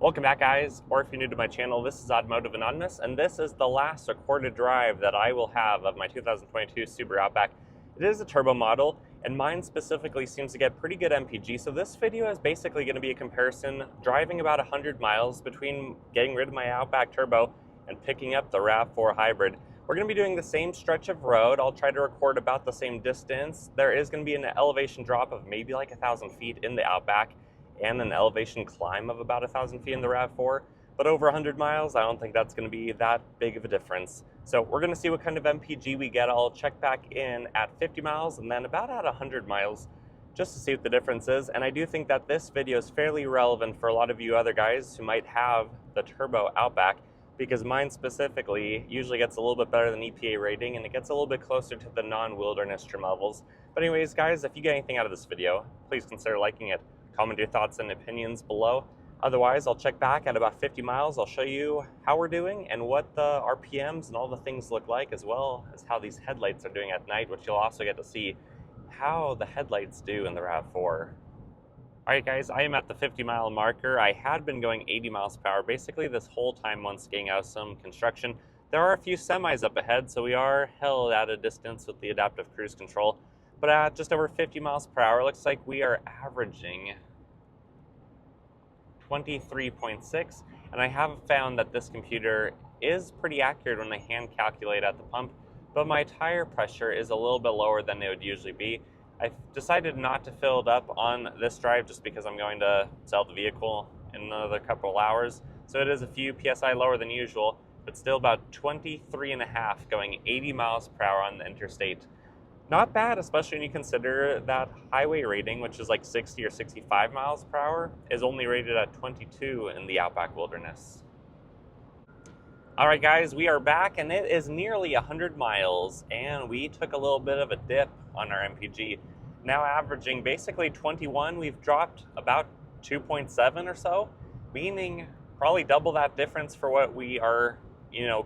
Welcome back, guys, or if you're new to my channel, this is Automotive Anonymous, and this is the last recorded drive that I will have of my 2022 Subaru Outback. It is a turbo model, and mine specifically seems to get pretty good MPG, so this video is basically going to be a comparison driving about 100 miles between getting rid of my Outback Turbo and picking up the RAV4 Hybrid. We're going to be doing the same stretch of road. I'll try to record about the same distance. There is going to be an elevation drop of maybe like 1,000 feet in the Outback, and an elevation climb of about 1,000 feet in the RAV4, but over 100 miles, I don't think that's going to be that big of a difference. So we're going to see what kind of MPG we get. I'll check back in at 50 miles and then about at 100 miles just to see what the difference is. And I do think that this video is fairly relevant for a lot of you other guys who might have the turbo Outback, because mine specifically usually gets a little bit better than EPA rating, and it gets a little bit closer to the non-wilderness trim levels. But anyways, guys, if you get anything out of this video, please consider liking it. Comment your thoughts and opinions below. Otherwise, I'll check back at about 50 miles. I'll show you how we're doing and what the RPMs and all the things look like, as well as how these headlights are doing at night, which you'll also get to see how the headlights do in the RAV4. Alright guys, I am at the 50-mile marker. I had been going 80 miles per hour basically this whole time once getting out of some construction. There are a few semis up ahead, so we are held at a distance with the adaptive cruise control. But at just over 50 miles per hour, it looks like we are averaging 23.6, and I have found that this computer is pretty accurate when I hand calculate at the pump, but my tire pressure is a little bit lower than it would usually be. I've decided not to fill it up on this drive just because I'm going to sell the vehicle in another couple of hours, so it is a few PSI lower than usual, but still about 23.5 going 80 miles per hour on the interstate. Not bad, especially when you consider that highway rating, which is like 60 or 65 miles per hour, is only rated at 22 in the Outback Wilderness. All right, guys, we are back, and it is nearly 100 miles, and we took a little bit of a dip on our MPG. Now averaging basically 21, we've dropped about 2.7 or so, meaning probably double that difference for what we are,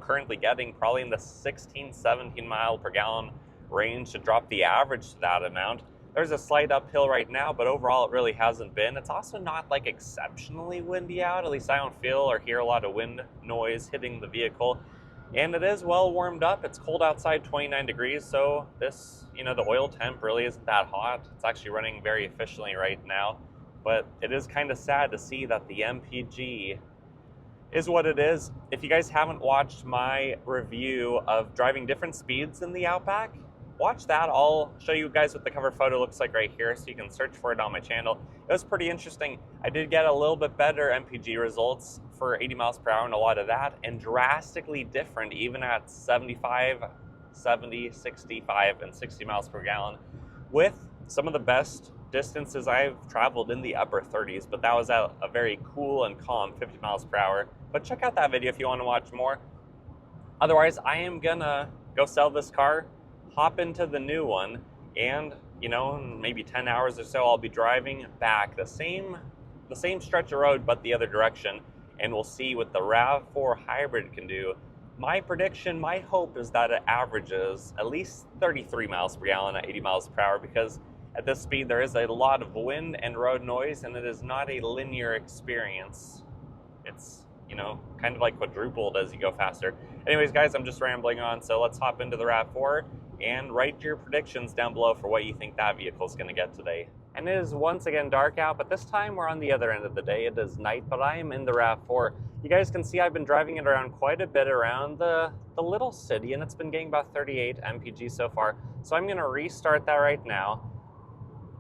currently getting, probably in the 16, 17 mile per gallon range to drop the average to that amount. There's a slight uphill right now, but overall it really hasn't been. It's also not like exceptionally windy out, at least I don't feel or hear a lot of wind noise hitting the vehicle. And it is well warmed up. It's cold outside, 29 degrees, so this, the oil temp really isn't that hot. It's actually running very efficiently right now, but it is kind of sad to see that the MPG is what it is. If you guys haven't watched my review of driving different speeds in the Outback, watch that. I'll show you guys what the cover photo looks like right here, so you can search for it on my channel. It was pretty interesting. I did get a little bit better MPG results for 80 miles per hour and a lot of that, and drastically different even at 75, 70, 65, and 60 miles per gallon, with some of the best distances I've traveled in the upper 30s, but that was at a very cool and calm 50 miles per hour. But check out that video if you want to watch more. Otherwise, I am gonna go sell this car, hop into the new one, and in maybe 10 hours or so I'll be driving back the same stretch of road but the other direction, and we'll see what the RAV4 Hybrid can do. My prediction, my hope is that it averages at least 33 miles per gallon at 80 miles per hour, because at this speed there is a lot of wind and road noise, and it is not a linear experience. It's kind of like quadrupled as you go faster. Anyways, guys, I'm just rambling on, so let's hop into the RAV4 and write your predictions down below for what you think that vehicle is going to get today. And it is once again dark out, but this time we're on the other end of the day. It is night, but I am in the RAV4. You guys can see I've been driving it around quite a bit around the little city, and it's been getting about 38 MPG so far. So I'm going to restart that right now.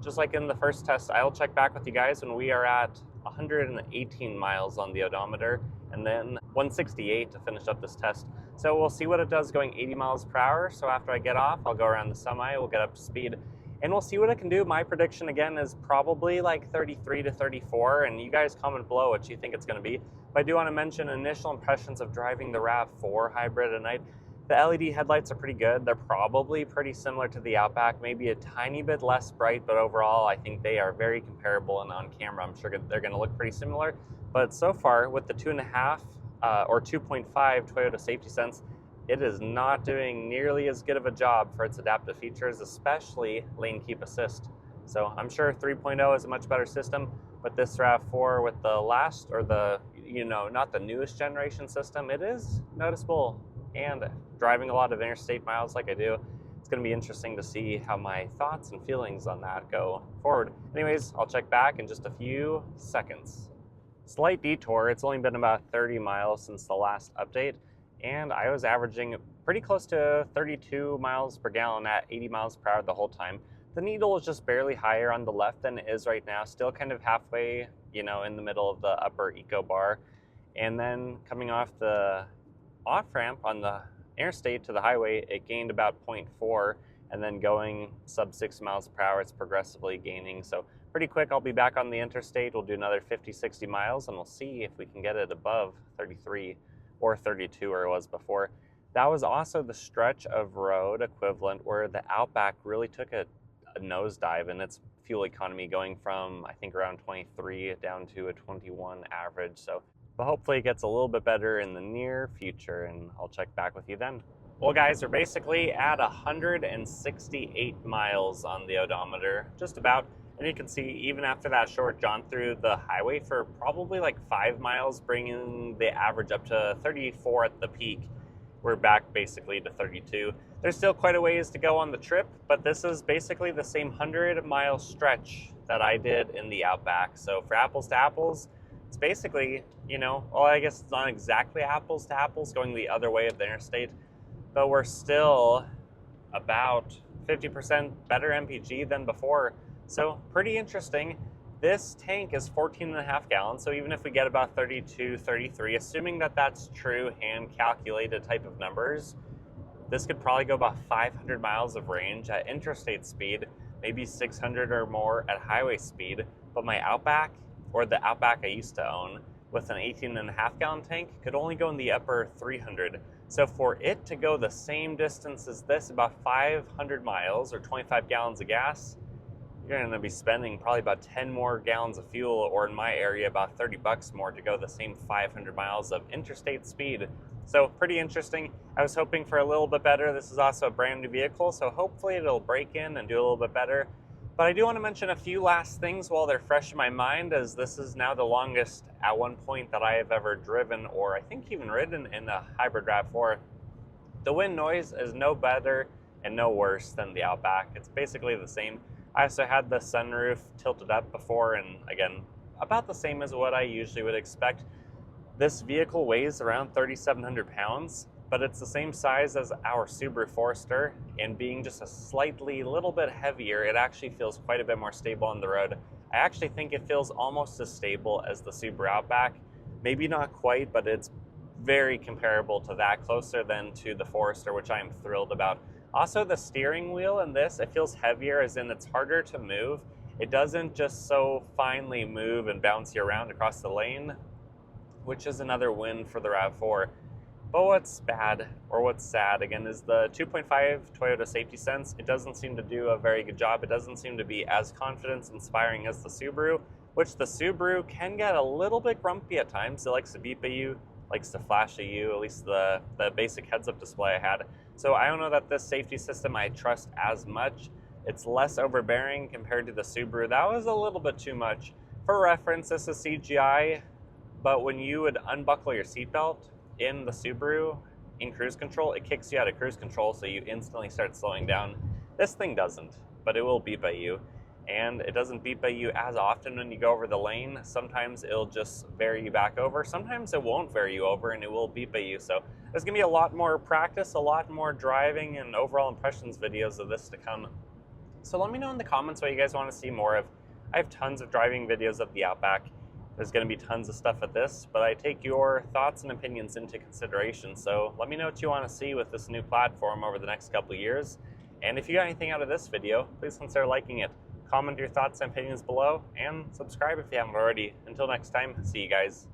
Just like in the first test, I'll check back with you guys when we are at 118 miles on the odometer, and then 168 to finish up this test. So we'll see what it does going 80 miles per hour. So after I get off, I'll go around the semi, we'll get up to speed, and we'll see what it can do. My prediction again is probably like 33 to 34, and you guys comment below what you think it's going to be. But I do want to mention initial impressions of driving the RAV4 Hybrid at night. The LED headlights are pretty good. They're probably pretty similar to the Outback, maybe a tiny bit less bright, but overall I think they are very comparable, and on camera I'm sure they're going to look pretty similar. But so far with the 2.5 or 2.5 Toyota Safety Sense, it is not doing nearly as good of a job for its adaptive features, especially lane keep assist. So I'm sure 3.0 is a much better system, with this RAV4 with the last, or the, not the newest generation system, it is noticeable. And driving a lot of interstate miles like I do, it's going to be interesting to see how my thoughts and feelings on that go forward. Anyways, I'll check back in just a few seconds. Slight detour, it's only been about 30 miles since the last update, and I was averaging pretty close to 32 miles per gallon at 80 miles per hour the whole time. The needle is just barely higher on the left than it is right now, still kind of halfway, in the middle of the upper eco bar. And then coming off the off-ramp on the interstate to the highway, it gained about 0.4, and then going sub 6 miles per hour, it's progressively gaining. So pretty quick, I'll be back on the interstate. We'll do another 50-60 miles, and we'll see if we can get it above 33 or 32 where it was before. That was also the stretch of road equivalent where the Outback really took a nosedive in its fuel economy, going from, I think, around 23 down to a 21 average. So, but hopefully it gets a little bit better in the near future, and I'll check back with you then. Well, guys, we're basically at 168 miles on the odometer, just about. And you can see, even after that short jaunt through the highway for probably like 5 miles, bringing the average up to 34 at the peak, we're back basically to 32. There's still quite a ways to go on the trip, but this is basically the same 100-mile stretch that I did in the Outback. So for apples to apples, it's basically, well, I guess it's not exactly apples to apples going the other way of the interstate, but we're still about 50% better MPG than before. So pretty interesting. This tank is 14.5 gallons, so even if we get about 32, 33, assuming that that's true hand-calculated type of numbers, this could probably go about 500 miles of range at interstate speed, maybe 600 or more at highway speed. But my Outback, or the Outback I used to own, with an 18.5 gallon tank, could only go in the upper 300. So for it to go the same distance as this, about 500 miles or 25 gallons of gas, you're going to be spending probably about 10 more gallons of fuel, or in my area, about 30 bucks more to go the same 500 miles of interstate speed. So pretty interesting. I was hoping for a little bit better. This is also a brand new vehicle, so hopefully it'll break in and do a little bit better. But I do want to mention a few last things while they're fresh in my mind, as this is now the longest at one point that I have ever driven, or I think even ridden, in a hybrid RAV4. The wind noise is no better and no worse than the Outback. It's basically the same. I also had the sunroof tilted up before, and again, about the same as what I usually would expect. This vehicle weighs around 3,700 pounds, but it's the same size as our Subaru Forester, and being just a little bit heavier, it actually feels quite a bit more stable on the road. I actually think it feels almost as stable as the Subaru Outback. Maybe not quite, but it's very comparable to that, closer than to the Forester, which I am thrilled about. Also, the steering wheel in this, it feels heavier, as in it's harder to move. It doesn't just so finely move and bounce you around across the lane, which is another win for the RAV4. But what's bad, or what's sad, again, is the 2.5 Toyota Safety Sense. It doesn't seem to do a very good job. It doesn't seem to be as confidence-inspiring as the Subaru, which the Subaru can get a little bit grumpy at times. It likes to beep at you, likes to flash at you, at least the basic heads-up display I had. So I don't know that this safety system I trust as much. It's less overbearing compared to the Subaru. That was a little bit too much. For reference, this is CGI, but when you would unbuckle your seatbelt in the Subaru, in cruise control, it kicks you out of cruise control, so you instantly start slowing down. This thing doesn't, but it will beep at you. And it doesn't beep at you as often when you go over the lane. Sometimes it'll just vary you back over. Sometimes it won't vary you over, and it will beep at you. So there's gonna be a lot more practice, a lot more driving and overall impressions videos of this to come. So let me know in the comments what you guys want to see more of. I have tons of driving videos of the Outback. There's going to be tons of stuff at this, but I take your thoughts and opinions into consideration. So let me know what you want to see with this new platform over the next couple of years. And if you got anything out of this video, please consider liking it. Comment your thoughts and opinions below, and subscribe if you haven't already. Until next time, see you guys.